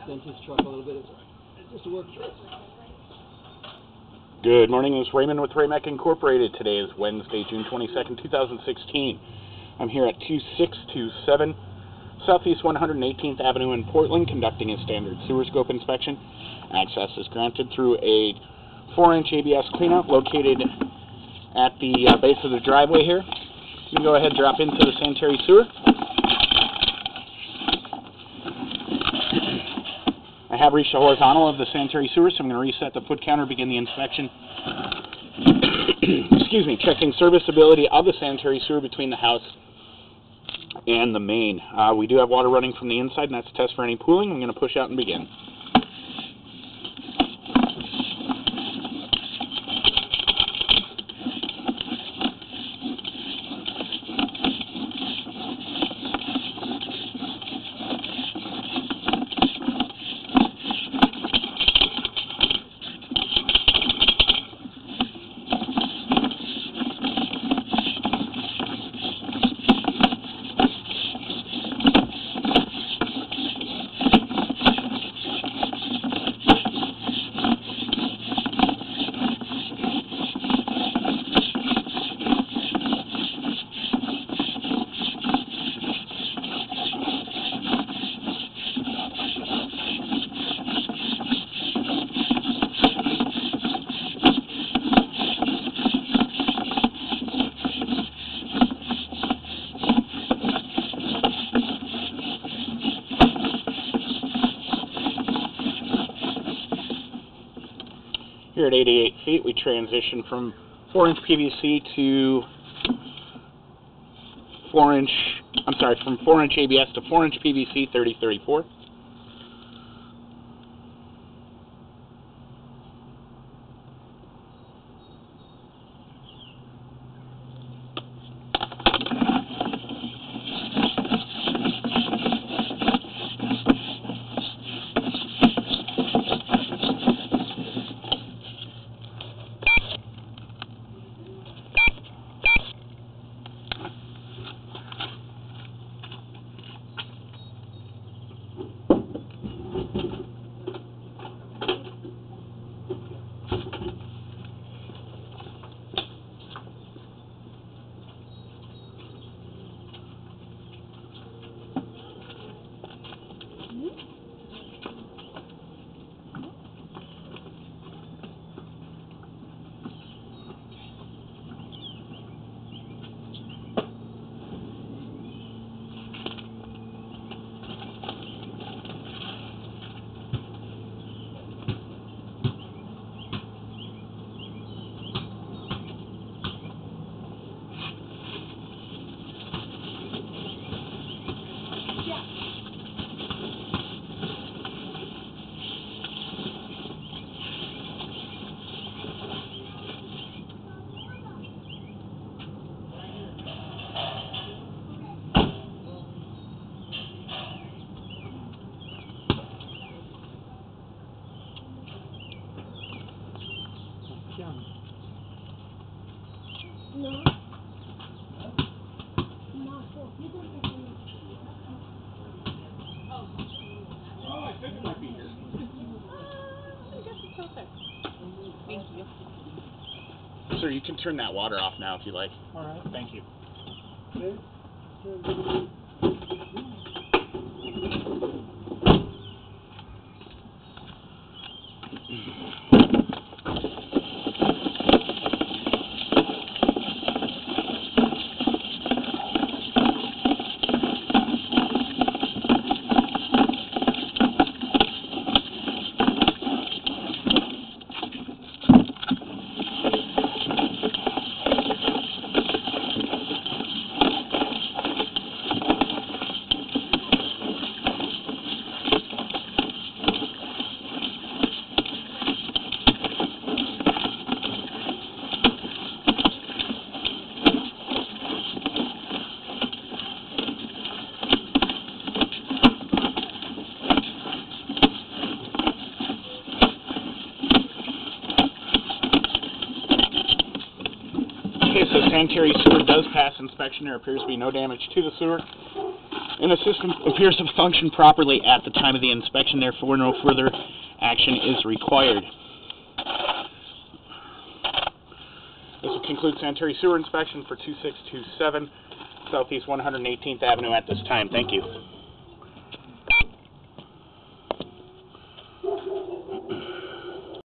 dent his truck a little bit. It's just a work truck. Good morning, this is Raymond with Raymac Incorporated. Today is Wednesday, June 22nd, 2016. I'm here at 2627 Southeast 118th Avenue in Portland, conducting a standard sewer scope inspection. Access is granted through a 4-inch ABS cleanout located at the base of the driveway here. You can go ahead and drop into the sanitary sewer. I have reached the horizontal of the sanitary sewer, so I'm going to reset the foot counter, begin the inspection. Excuse me, checking serviceability of the sanitary sewer between the house and the main. We do have water running from the inside, and that's a test for any pooling. I'm going to push out and begin. Here at 88 feet, we transition from 4-inch PVC to from 4-inch ABS to 4-inch PVC 3034. No. No. You don't have any. Oh, I think it might be here. I guess it's perfect. Thank you. Sir, you can turn that water off now if you like. All right. Thank you. Okay, so sanitary sewer does pass inspection. There appears to be no damage to the sewer. And the system appears to function properly at the time of the inspection, therefore no further action is required. This will conclude sanitary sewer inspection for 2627 Southeast 118th Avenue at this time. Thank you.